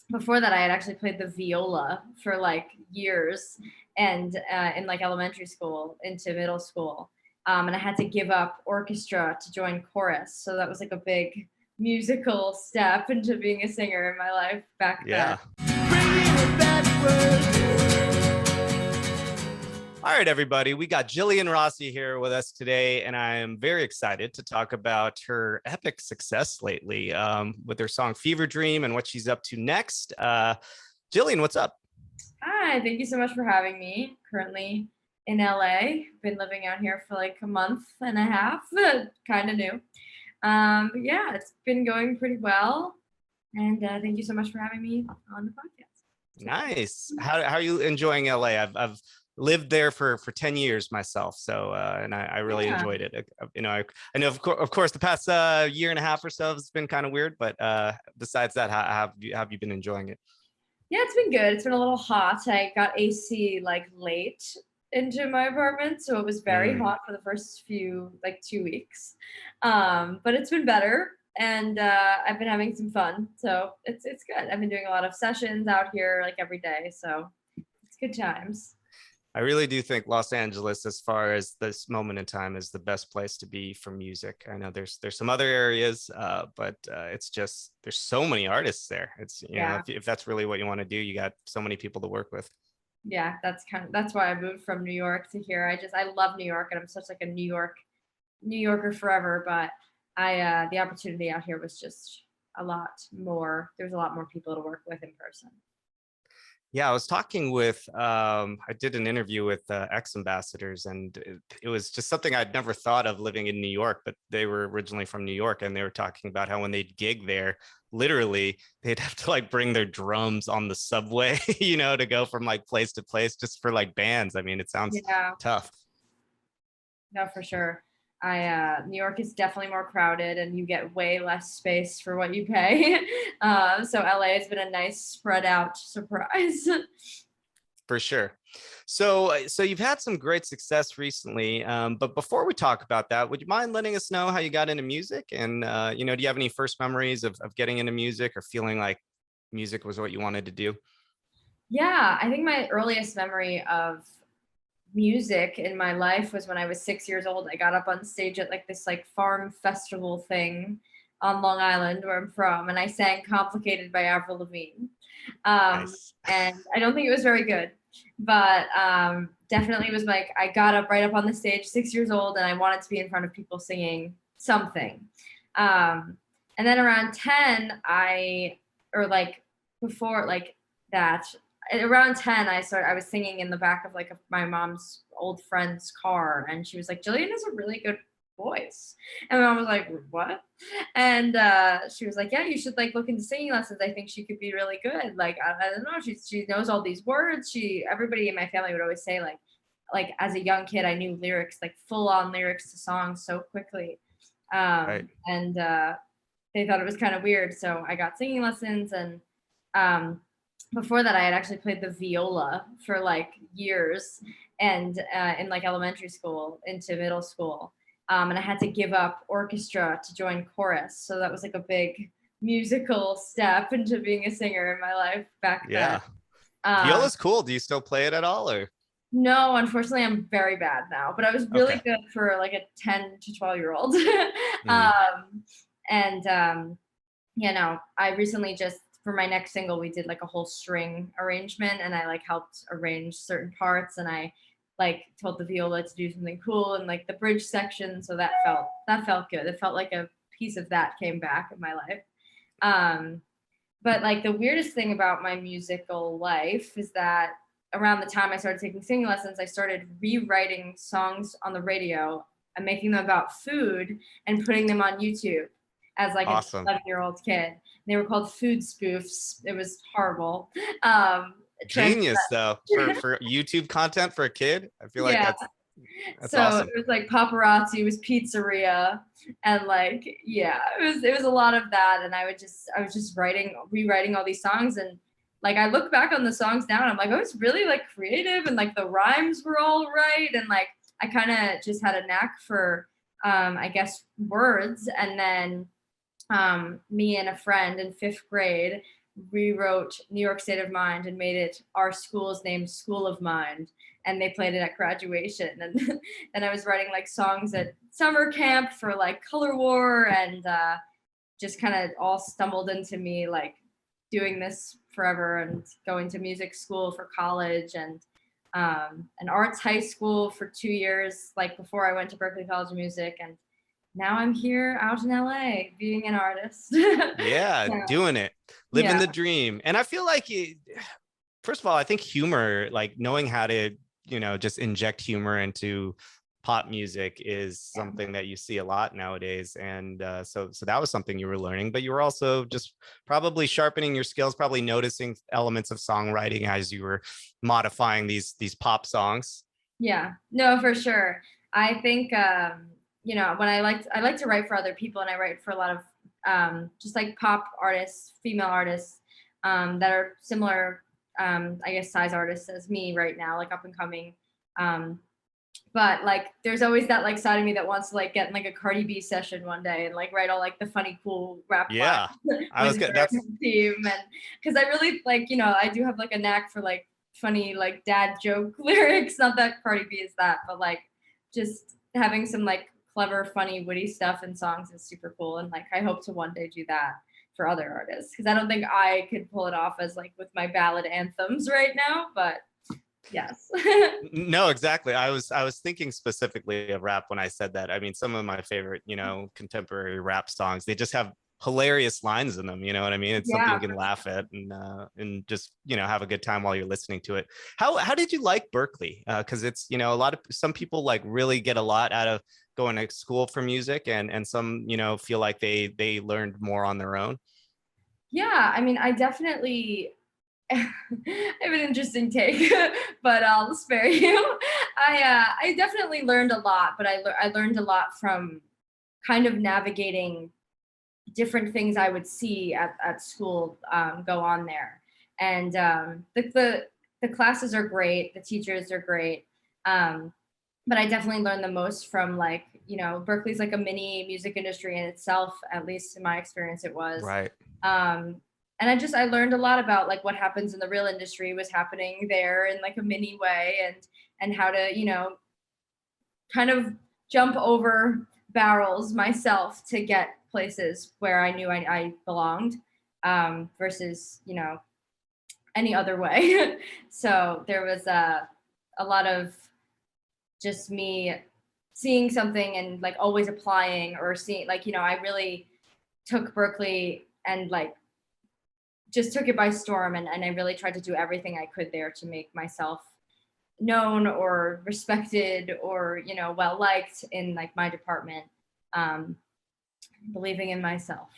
before that, I had actually played the viola for like years, and in like elementary school into middle school, and I had to give up orchestra to join chorus. So that was like a big musical step into being a singer in my life back then. Yeah. All right, everybody. We got Jillian Rossi here with us today, and I am very excited to talk about her epic success lately with her song Fever Dream and what she's up to next. Jillian, what's up? Hi, thank you so much for having me. Currently in LA, been living out here for like a month and a half, kind of new. But yeah, it's been going pretty well. And thank you so much for having me on the podcast. Nice. How are you enjoying LA? I've lived there for 10 years myself, so and I really Yeah. enjoyed it. I know of course the past year and a half or so has been kind of weird, but besides that, have you been enjoying it? Yeah, it's been good. It's been a little hot. I got AC like late into my apartment, so it was very Mm. hot for the first few like 2 weeks. But it's been better, and I've been having some fun. So it's good. I've been doing a lot of sessions out here like every day, so it's good times. I really do think Los Angeles, as far as this moment in time, is the best place to be for music. I know there's some other areas, but it's just there's so many artists there. It's Yeah, if that's really what you want to do, you got so many people to work with. yeah. That's why I moved from New York to here. I love New York, and I'm such like a New Yorker forever, but I the opportunity out here was just a lot more. There's a lot more people to work with in person. Yeah, I was talking with, I did an interview with ex ambassadors, and it was just something I'd never thought of living in New York, but they were originally from New York, and they were talking about how when they'd gig there, literally they'd have to like bring their drums on the subway, to go from like place to place just for like bands. I mean, it sounds Yeah, tough. no, for sure. I New York is definitely more crowded, and you get way less space for what you pay. So LA has been a nice spread out surprise. For sure. So you've had some great success recently, but before we talk about that, would you mind letting us know how you got into music? And do you have any first memories of getting into music or feeling like music was what you wanted to do? Yeah, I think my earliest memory of music in my life was when I was 6 years old. I got up on stage at like this like farm festival thing on Long Island, where I'm from, and I sang "Complicated" by Avril Lavigne. Nice. And I don't think it was very good, but definitely was like I got up right up on the stage, 6 years old, and I wanted to be in front of people singing something. And then around 10, or like before like that, around 10 I was singing in the back of like my mom's old friend's car, and she was like, "Jillian has a really good voice." And my mom was like, "What?" And she was like, "Yeah, you should like look into singing lessons. I think she could be really good. Like I don't know, she knows all these words. She Everybody in my family would always say like as a young kid I knew lyrics, like full on lyrics to songs so quickly." Right. And They thought it was kind of weird, so I got singing lessons. And um, before that, I had actually played the viola for like years, and in like elementary school into middle school, and I had to give up orchestra to join chorus. So that was like a big musical step into being a singer in my life back then. Yeah. Um, Viola's cool. Do you still play it at all, or? no, unfortunately, I'm very bad now, but I was really Okay. good for like a 10 to 12-year-old. Mm. um, and I recently just for my next single we did like a whole string arrangement, and I like helped arrange certain parts, and I like told the viola to do something cool in like the bridge section, so that felt good. It felt like a piece of that came back in my life. Um, but like the weirdest thing about my musical life is that around the time I started taking singing lessons, I started rewriting songs on the radio and making them about food and putting them on YouTube as like an Awesome. 11-year-old kid. They were called food spoofs. It was horrible. Um, trans- Genius though for YouTube content for a kid. I feel like yeah. that's So it awesome. was like paparazzi, it was pizzeria, and like yeah, it was a lot of that. And I was just rewriting all these songs, and like I look back on the songs now and I'm like, I was really like creative, and like the rhymes were all right, and like I kind of just had a knack for I guess words. And then me and a friend in fifth grade rewrote New York State of Mind and made it our school's name, School of Mind. And they played it at graduation. And then I was writing like songs at summer camp for like Color War, and just kind of all stumbled into me like doing this forever and going to music school for college, and an arts high school for 2 years, like before I went to Berklee College of Music. And now I'm here out in LA being an artist. Yeah, So, doing it, living yeah. the dream. And I feel like first of all, I think humor, like knowing how to, just inject humor into pop music is something that you see a lot nowadays. And so that was something you were learning, but you were also just probably sharpening your skills, probably noticing elements of songwriting as you were modifying these pop songs. Yeah, no, for sure. I think when I like to write for other people, and I write for a lot of just like pop artists, female artists that are similar, I guess, size artists as me right now, like up and coming. But like, there's always that like side of me that wants to like get in like a Cardi B session one day and like write all like the funny, cool rap Yeah, I was with good. her That's team, and because I really like, I do have like a knack for like funny like dad joke lyrics. Not that Cardi B is that, but like just having some like clever, funny, witty stuff in songs is super cool. And like I hope to one day do that for other artists, because I don't think I could pull it off as like with my ballad anthems right now, but yes. no, exactly. I was thinking specifically of rap when I said that. I mean, some of my favorite, contemporary rap songs, they just have hilarious lines in them. You know what I mean? It's something Yeah. you can laugh at and just, have a good time while you're listening to it. How did you like Berklee? Because it's, some people like really get a lot out of going to school for music, and some, feel like they learned more on their own. Yeah, I mean, I definitely I have an interesting take, but I'll spare you. I definitely learned a lot, but I learned a lot from kind of navigating different things I would see at school go on there. And the classes are great, the teachers are great, but I definitely learned the most from like, Berklee's like a mini music industry in itself, at least in my experience it was. Right. And I learned a lot about like what happens in the real industry was happening there in like a mini way, and how to, kind of jump over barrels myself to get places where I knew I belonged, versus, any other way. So there was a lot of just me seeing something and like always applying, or seeing like, I really took Berklee and like just took it by storm, and I really tried to do everything I could there to make myself known or respected or, well liked in like my department, believing in myself.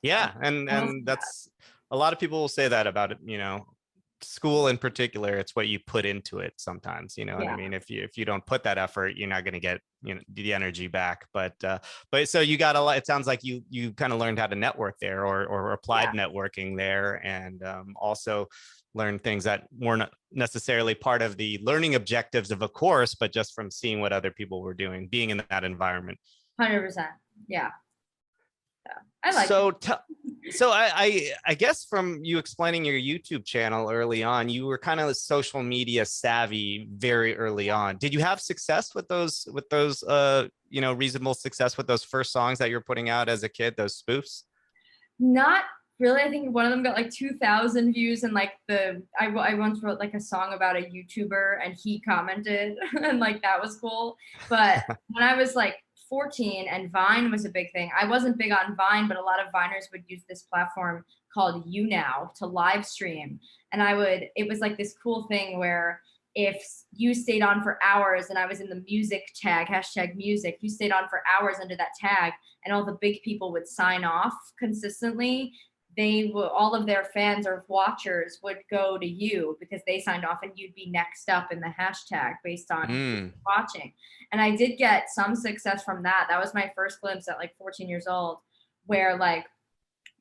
Yeah, and that's a lot of people will say that about it, school in particular. It's what you put into it sometimes, what I mean? If you don't put that effort, you're not going to get, the energy back. But so you got a lot. It sounds like you kind of learned how to network there, or applied networking there, and also learn things that weren't necessarily part of the learning objectives of a course, but just from seeing what other people were doing, being in that environment. 100%. Yeah. I like so I guess from you explaining your YouTube channel early on, you were kind of social media savvy very early on. Did you have success with those reasonable success with those first songs that you're putting out as a kid, those spoofs? Not really. I think one of them got like 2,000 views, and like I once wrote like a song about a YouTuber and he commented and like that was cool. But when I was like 14 and Vine was a big thing, I wasn't big on Vine, but a lot of Viners would use this platform called YouNow to live stream. And it was like this cool thing where if you stayed on for hours and I was in the music tag, #music, you stayed on for hours under that tag, and all the big people would sign off consistently, all of their fans or watchers would go to you because they signed off, and you'd be next up in the hashtag based on watching. And I did get some success from that. That was my first glimpse at like 14 years old, where like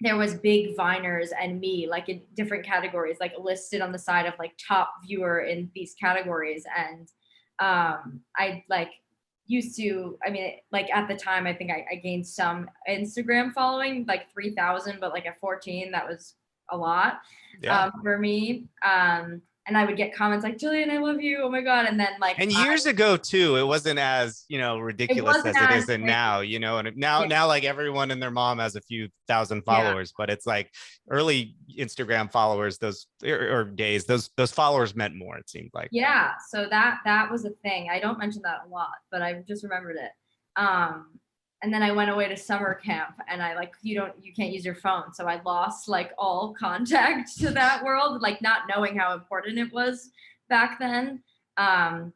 there was big Viners and me like in different categories, like listed on the side of like top viewer in these categories. And I like used to, I mean, like at the time, I think I gained some Instagram following, like 3,000, but like at 14, that was a lot for me. And I would get comments like, Jillian, I love you. Oh my God. And then like, and years ago too, it wasn't as, ridiculous as it is now, and now like everyone and their mom has a few thousand followers, but it's like early Instagram followers, those or days, those followers meant more, it seemed like. Yeah. So that was a thing. I don't mention that a lot, but I just remembered it. And then I went away to summer camp, and I like, you can't use your phone. So I lost like all contact to that world, like not knowing how important it was back then. And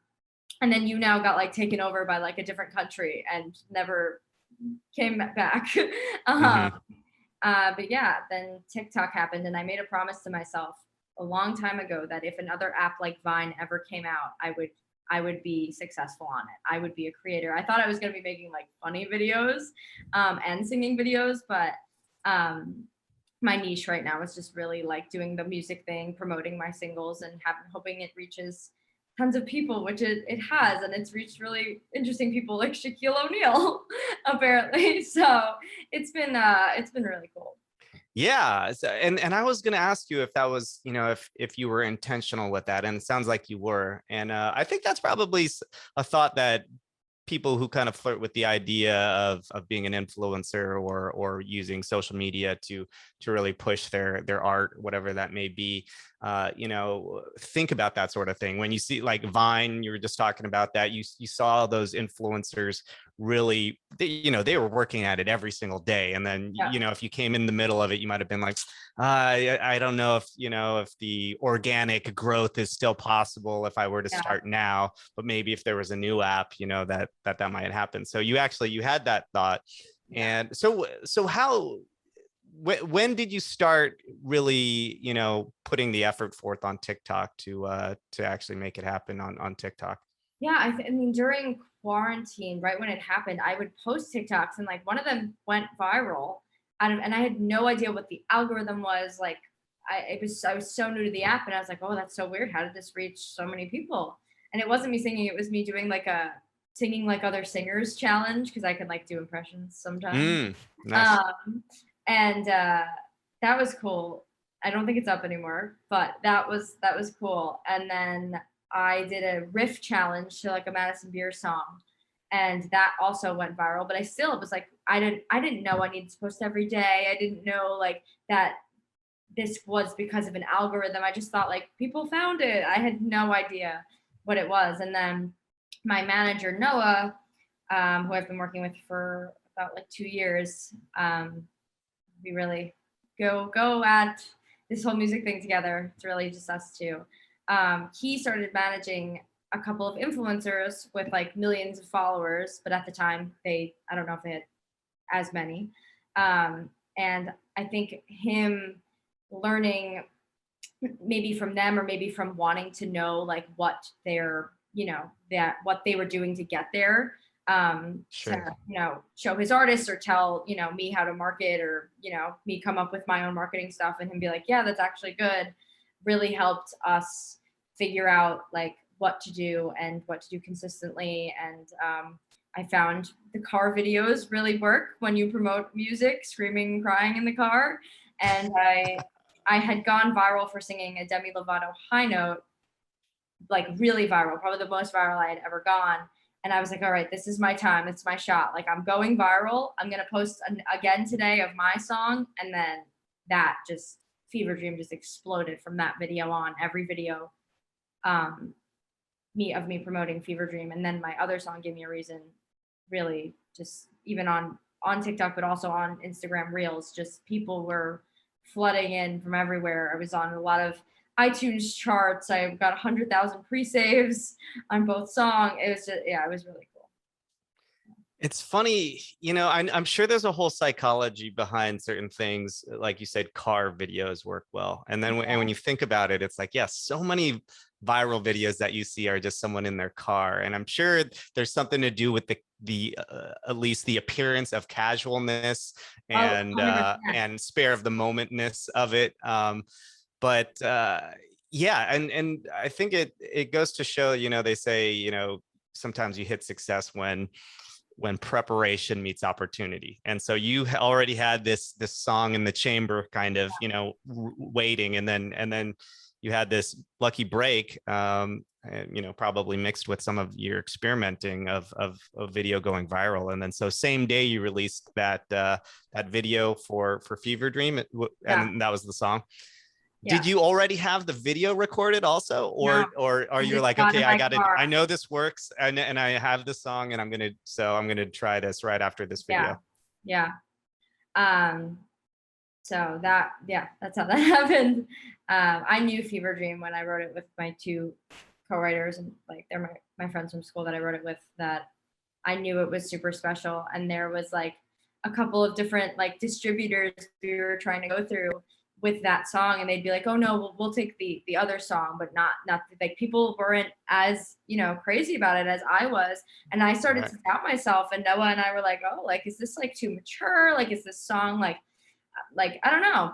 then you now got like taken over by like a different country and never came back. But yeah, then TikTok happened, and I made a promise to myself a long time ago that if another app like Vine ever came out, I would be successful on it. I would be a creator. I thought I was going to be making like funny videos and singing videos, but my niche right now is just really like doing the music thing, promoting my singles, and hoping it reaches tons of people, which it has, and it's reached really interesting people like Shaquille O'Neal, apparently. So it's been really cool. Yeah. And I was going to ask you if that was, if you were intentional with that, and it sounds like you were. And I think that's probably a thought that people who kind of flirt with the idea of being an influencer or using social media to really push their art, whatever that may be, think about that sort of thing. When you see like Vine, you were just talking about that, you saw those influencers really, they were working at it every single day. And then, if you came in the middle of it, you might have been like, I don't know if the organic growth is still possible if I were to start now, but maybe if there was a new app, that might happen. So you had that thought. And so when did you start really, putting the effort forth on TikTok to actually make it happen on TikTok? Yeah, I mean, during quarantine, right when it happened, I would post TikToks, and like one of them went viral, and I had no idea what the algorithm was. Like, I was so new to the app, and I was like, oh, that's so weird. How did this reach so many people? And it wasn't me singing; it was me doing like a singing like other singers challenge, because I can like do impressions sometimes. Nice. And that was cool. I don't think it's up anymore, but that was cool. And then I did a riff challenge to like a Madison Beer song, and that also went viral. But I still was like, I didn't know I needed to post every day. I didn't know like that this was because of an algorithm. I just thought like people found it. I had no idea what it was. And then my manager Noah, who I've been working with for about like 2 years, we really go at this whole music thing together. It's really just us two. He started managing a couple of influencers with like millions of followers, but at the time I don't know if they had as many. And I think him learning maybe from them, or maybe from wanting to know like what what they were doing to get there, Sure. to show his artists, or tell me how to market, or me come up with my own marketing stuff, and him be like, yeah, that's actually good, really helped us figure out like what to do and what to do consistently. And I found the car videos really work when you promote music, screaming and crying in the car. And I had gone viral for singing a Demi Lovato high note, like really viral, probably the most viral I had ever gone. And I was like, all right, this is my time. It's my shot. Like, I'm going viral. I'm going to post again today of my song. And then that just, Fever Dream just exploded from that video on. Every video me promoting Fever Dream. And then my other song, Give Me a Reason, really just even on TikTok, but also on Instagram Reels, just people were flooding in from everywhere. I was on a lot of iTunes charts. I got 100,000 pre-saves on both songs. It was just, it was really cool. It's funny, I'm sure there's a whole psychology behind certain things. Like you said, car videos work well. And then when you think about it, it's like, yes, so many viral videos that you see are just someone in their car. And I'm sure there's something to do with the at least the appearance of casualness and and spare of the momentness of it. But yeah, and I think it goes to show, they say, sometimes you hit success when when preparation meets opportunity. And so you already had this song in the chamber, kind of, you know, waiting, and then you had this lucky break, and, you know, probably mixed with some of your experimenting of video going viral. And then so same day you released that video for Fever Dream, and that was the song. Yeah. Did you already have the video recorded also, or No, are you like, okay, I know this works, and I have this song, and I'm gonna try this right after this video? Yeah. So that's how that happened. I knew Fever Dream when I wrote it with my two co-writers, and like they're my friends from school that I wrote it with, that I knew it was super special. And there was like a couple of different like distributors we were trying to go through with that song, and they'd be like, oh no, we'll take the other song, but not like, people weren't as, you know, crazy about it as I was. And I started to doubt myself, and Noah and I were like, oh, like, is this like too mature? Like, is this song like I don't know.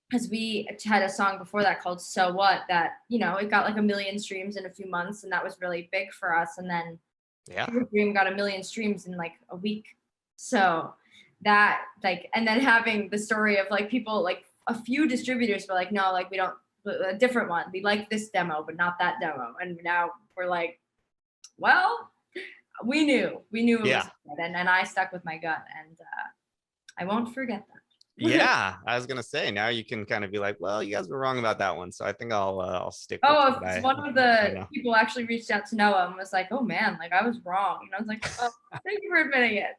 Because we had a song before that called So What, that, you know, it got like 1 million streams in a few months, and that was really big for us. And then Fever Dream got 1 million streams in like a week. So that, like, and then having the story of like people, like a few distributors were like, no, like we don't, a different one. We like this demo, but not that demo. And now we're like, well, we knew it was good, and I stuck with my gut, and I won't forget that. Yeah, I was gonna say, now you can kind of be like, well, you guys were wrong about that one, so I think I'll stick with one of the people actually reached out to Noah and was like, oh man, like I was wrong. And I was like, oh, thank you for admitting it.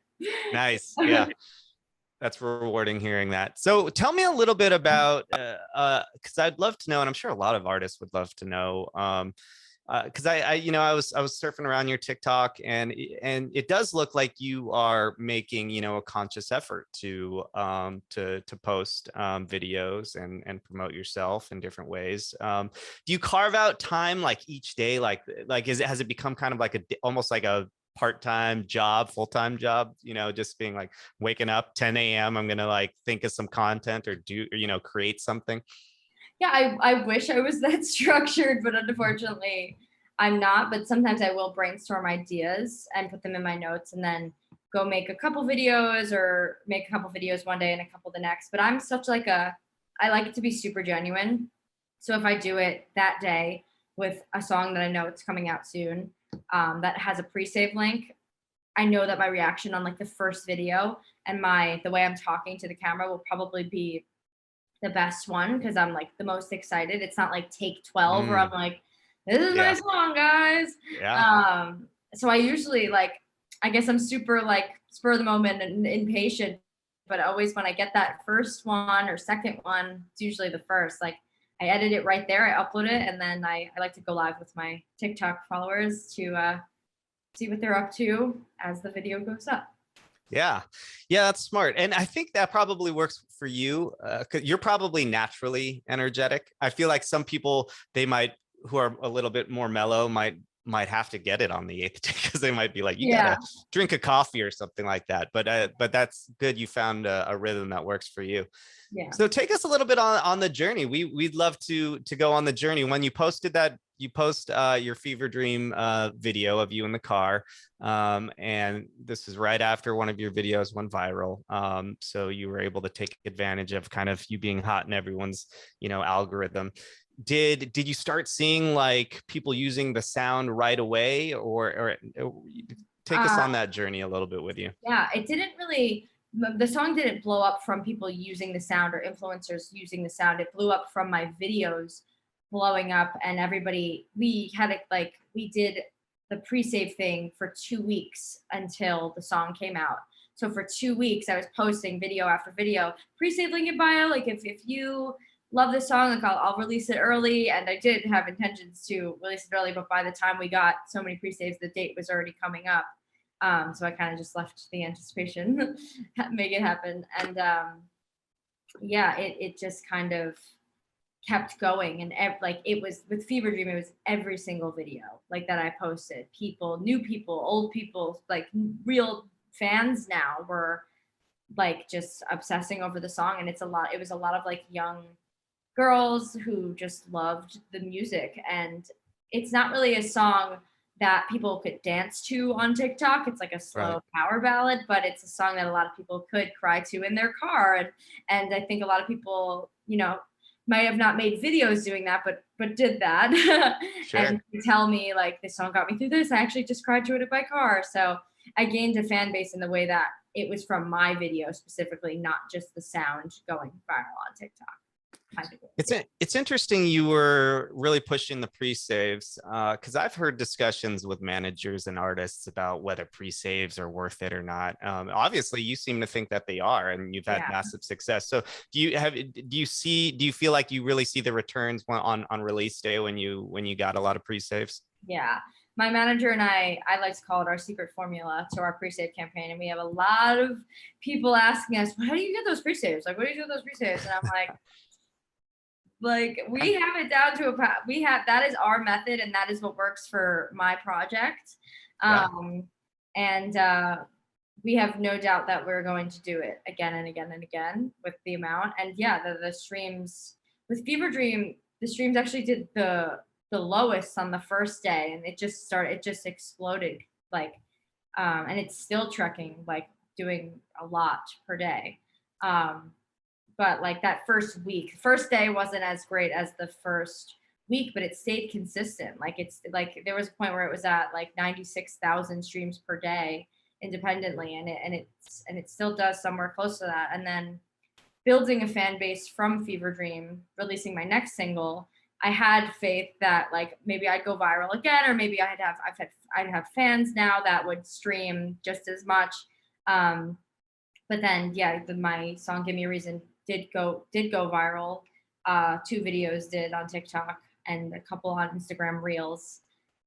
Nice. Yeah. That's rewarding hearing that. So tell me a little bit about, because I'd love to know, and I'm sure a lot of artists would love to know, because I you know, I was surfing around your TikTok, and it does look like you are making, you know, a conscious effort to post videos and promote yourself in different ways. Do you carve out time like each day, like has it become kind of like almost like a part-time job, full-time job, you know, just being like waking up 10 a.m. I'm gonna like think of some content or you know, create something? Yeah, I wish I was that structured, but unfortunately I'm not. But sometimes I will brainstorm ideas and put them in my notes, and then go make a couple videos, or make a couple videos one day and a couple the next. But I'm such like I like it to be super genuine. So if I do it that day with a song that I know it's coming out soon, that has a pre-save link, I know that my reaction on like the first video and the way I'm talking to the camera will probably be the best one, because I'm like the most excited. It's not like take 12 where I'm like, this is my song, guys. So I usually like, I guess I'm super like spur of the moment and impatient, but always when I get that first one or second one, it's usually the first. Like, I edit it right there, I upload it, and then I like to go live with my TikTok followers to see what they're up to as the video goes up. Yeah, that's smart. And I think that probably works for you, because you're probably naturally energetic. I feel like some people, who are a little bit more mellow, might have to get it on the 8th day, because they might be like, you gotta drink a coffee or something like that. But that's good, you found a rhythm that works for you. Yeah. So take us a little bit on the journey. We'd love to go on the journey. When you posted that, you post your Fever Dream video of you in the car, and this is right after one of your videos went viral. So you were able to take advantage of kind of you being hot in everyone's, you know, algorithm. Did you start seeing like people using the sound right away, or take us on that journey a little bit with you? Yeah, it didn't really. The song didn't blow up from people using the sound or influencers using the sound. It blew up from my videos blowing up, and everybody, we had it like, we did the pre-save thing for 2 weeks until the song came out. So for 2 weeks I was posting video after video, pre-save link in bio, like if you love this song, like I'll release it early. And I did have intentions to release it early, but by the time we got so many pre-saves, the date was already coming up. So I kind of just left the anticipation, make it happen. And yeah, it just kind of kept going. And like, it was with Fever Dream, it was every single video like that I posted. People, new people, old people, like real fans now were like just obsessing over the song. And it was a lot of like young girls who just loved the music. And it's not really a song that people could dance to on TikTok. It's like a Right. slow power ballad, but it's a song that a lot of people could cry to in their car. And I think a lot of people, might have not made videos doing that, but did that. Sure. And tell me like this song got me through this. I actually just cried to it in my car. So I gained a fan base in the way that it was from my video specifically, not just the sound going viral on TikTok. Kind of, yeah. It's interesting you were really pushing the pre-saves because I've heard discussions with managers and artists about whether pre-saves are worth it or not. Obviously, you seem to think that they are, and you've had Yeah. massive success. So, do you feel like you really see the returns on release day when you got a lot of pre-saves? Yeah. My manager and I like to call it our secret formula to our pre-save campaign. And we have a lot of people asking us, how do you get those pre-saves? Like, what do you do with those pre-saves? And I'm like we have it down to that is our method, and that is what works for my project. Yeah. And we have no doubt that we're going to do it again and again and again with the amount. And yeah, the streams with Fever Dream, the streams actually did the lowest on the first day, and it just exploded, like and it's still trekking, like doing a lot per day. But like that first day wasn't as great as the first week, but it stayed consistent. Like it's like there was a point where it was at like 96,000 streams per day independently, and it still does somewhere close to that. And then building a fan base from Fever Dream, releasing my next single, I had faith that like maybe I'd go viral again, or maybe I'd have fans now that would stream just as much. But then yeah, my song "Give Me a Reason" did go viral. 2 videos did on TikTok and a couple on Instagram Reels,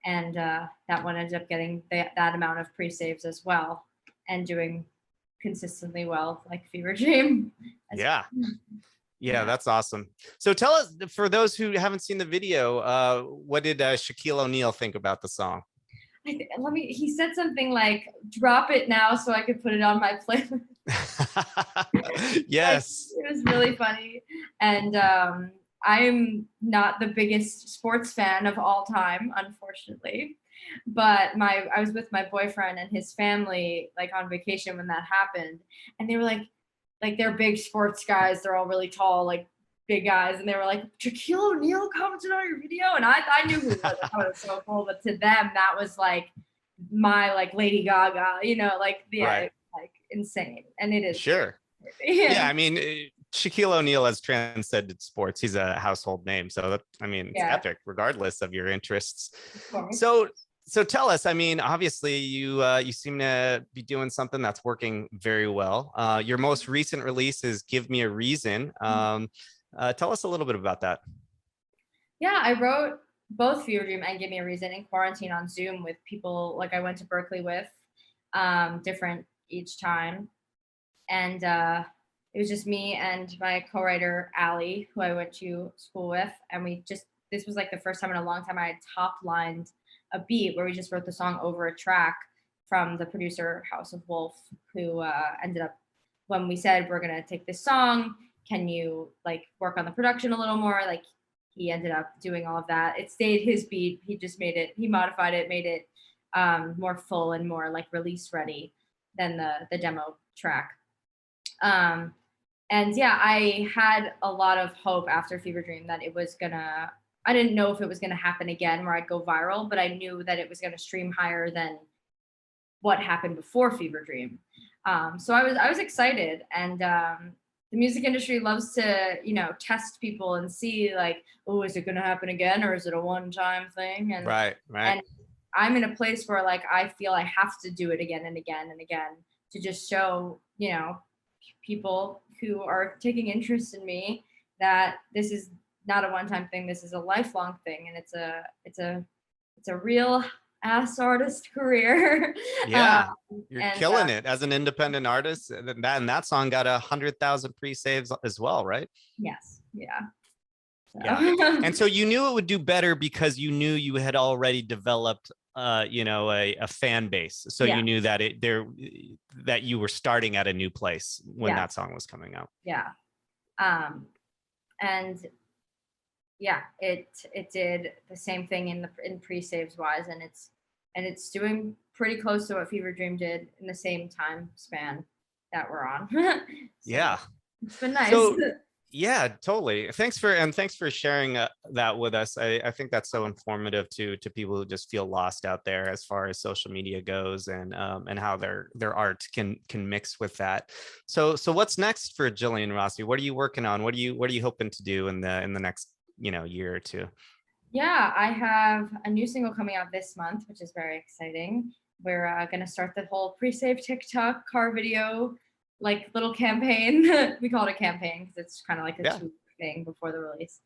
and that one ended up getting that amount of pre-saves as well, and doing consistently well, like Fever Dream. Yeah. Yeah, that's awesome. So tell us, for those who haven't seen the video, what did Shaquille O'Neal think about the song? He said something like, "Drop it now so I could put it on my playlist." Yes. Like, it was really funny. And I'm not the biggest sports fan of all time, unfortunately. But I was with my boyfriend and his family like on vacation when that happened, and they were like they're big sports guys. They're all really tall, like big guys, and they were like, Shaquille O'Neal commented on your video, and I knew who he was. I thought it was so cool, but to them that was like my like Lady Gaga, like Right. like insane, and it is Sure. Yeah, I mean, Shaquille O'Neal has transcended sports. He's a household name, so it's Yeah, epic, regardless of your interests. of course. So tell us. I mean, obviously, you seem to be doing something that's working very well. Your most recent release is "Give Me a Reason." Tell us a little bit about that. Yeah, I wrote both Fever Dream and Give Me a Reason in quarantine on Zoom with people like I went to Berklee with, different each time. And it was just me and my co-writer Allie, who I went to school with, and this was like the first time in a long time I had top lined a beat where we just wrote the song over a track from the producer House of Wolf, who ended up, when we said we're gonna take this song, can you like work on the production a little more, like he ended up doing all of that. It stayed his beat, he modified it, made it more full and more like release ready than the demo track. And yeah, I had a lot of hope after Fever Dream that I didn't know if it was gonna happen again where I'd go viral, but I knew that it was gonna stream higher than what happened before Fever Dream. So I was excited, and the music industry loves to, test people and see like, oh, is it gonna happen again, or is it a one-time thing? Right. And I'm in a place where like I feel I have to do it again and again and again to just show, people who are taking interest in me that this is not a one-time thing. This is a lifelong thing, and it's a real ass artist career. Yeah, you're And killing it as an independent artist. And that song got 100,000 pre-saves as well, right? yes, yeah. So. Yeah. And so you knew it would do better because you knew you had already developed a fan base. So Yeah. you knew that that you were starting at a new place when Yeah. that song was coming out. Yeah. And yeah, it did the same thing in pre-saves wise, and and it's doing pretty close to what Fever Dream did in the same time span that we're on. So Yeah. it's been nice. So yeah, totally. Thanks for sharing that with us. I think that's so informative to people who just feel lost out there as far as social media goes, and how their art can mix with that. So what's next for Jillian Rossi? What are you working on? What are you hoping to do in the next year or two? Yeah, I have a new single coming out this month, which is very exciting. We're going to start the whole pre-save TikTok car video, like little campaign. We call it a campaign because it's kind of like a 2 thing before the release.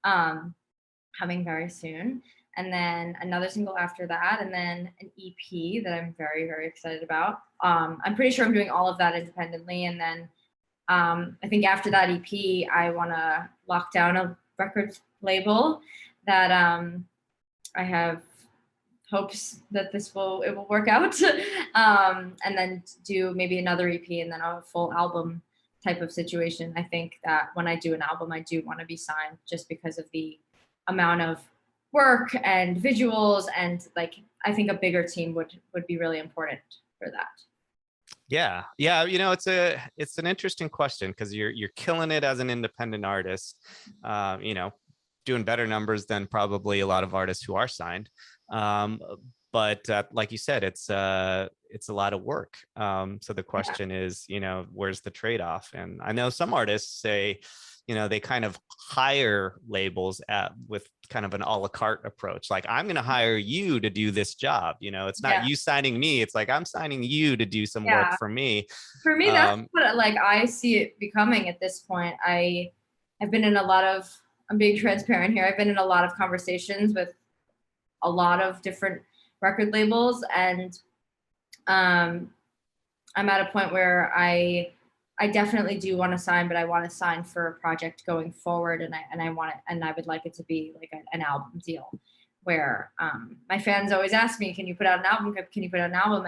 Coming very soon. And then another single after that, and then an EP that I'm very, very excited about. I'm pretty sure I'm doing all of that independently. And then I think after that EP, I want to lock down a record label that I have hopes that it will work out, and then do maybe another EP and then a full album type of situation. I think that when I do an album, I do want to be signed, just because of the amount of work and visuals, and like I think a bigger team would be really important for that. Yeah, it's an interesting question, because you're killing it as an independent artist, doing better numbers than probably a lot of artists who are signed. But like you said, it's a lot of work. So the question is, where's the trade-off? And I know some artists say, they kind of hire labels with kind of an a la carte approach. Like, I'm going to hire you to do this job. It's not you signing me. It's like, I'm signing you to do some work for me. For me, that's what like I see it becoming at this point. I've been in a lot of, I'm being transparent here, I've been in a lot of conversations with a lot of different record labels, and I'm at a point where I definitely do want to sign, but I want to sign for a project going forward, and I would like it to be like an album deal, where my fans always ask me, can you put out an album? Can you put out an album?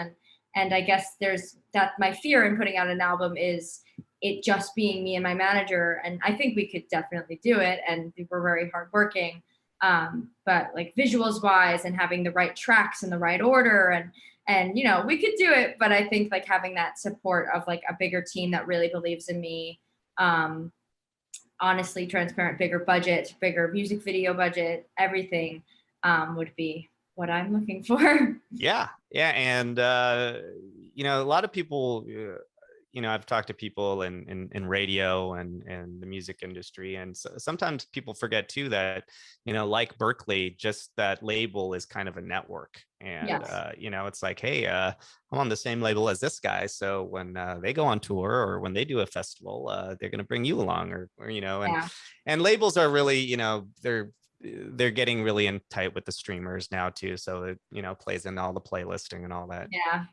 And I guess there's that, my fear in putting out an album is it just being me and my manager, and I think we could definitely do it, and we're very hardworking. But like visuals wise and having the right tracks in the right order, and we could do it, but I think like having that support of like a bigger team that really believes in me, honestly, transparent, bigger budget, bigger music video budget, everything, would be what I'm looking for. Yeah. And a lot of people, I've talked to people in radio and the music industry, and sometimes people forget too that, like Berklee, just that label is kind of a network. And, it's like, hey, I'm on the same label as this guy. So when they go on tour or when they do a festival, they're going to bring you along, or and labels are really, they're getting really in tight with the streamers now too. So it, plays in all the playlisting and all that. Yeah.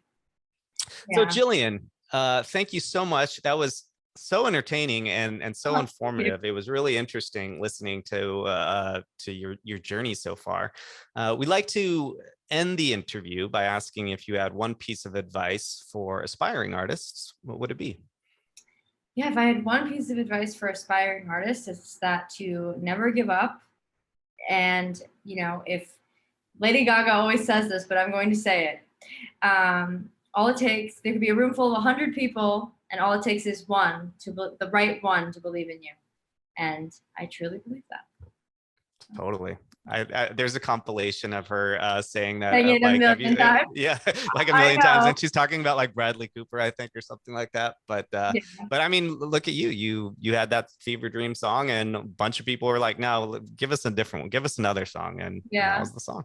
So Jillian, thank you so much. That was so entertaining and so informative. It was really interesting listening to your journey so far. We'd like to end the interview by asking if you had one piece of advice for aspiring artists, what would it be? Yeah, if I had one piece of advice for aspiring artists, it's that to never give up. And, if Lady Gaga always says this, but I'm going to say it. All it takes, there could be a room full of 100 people, and all it takes is the right one to believe in you. And I truly believe that. Totally. There's a compilation of her saying that, like a million times. Yeah, like a million times, and she's talking about like Bradley Cooper, I think, or something like that. But I mean, look at you had that Fever Dream song, and a bunch of people were like, no, give us a different one, give us another song, and that was the song.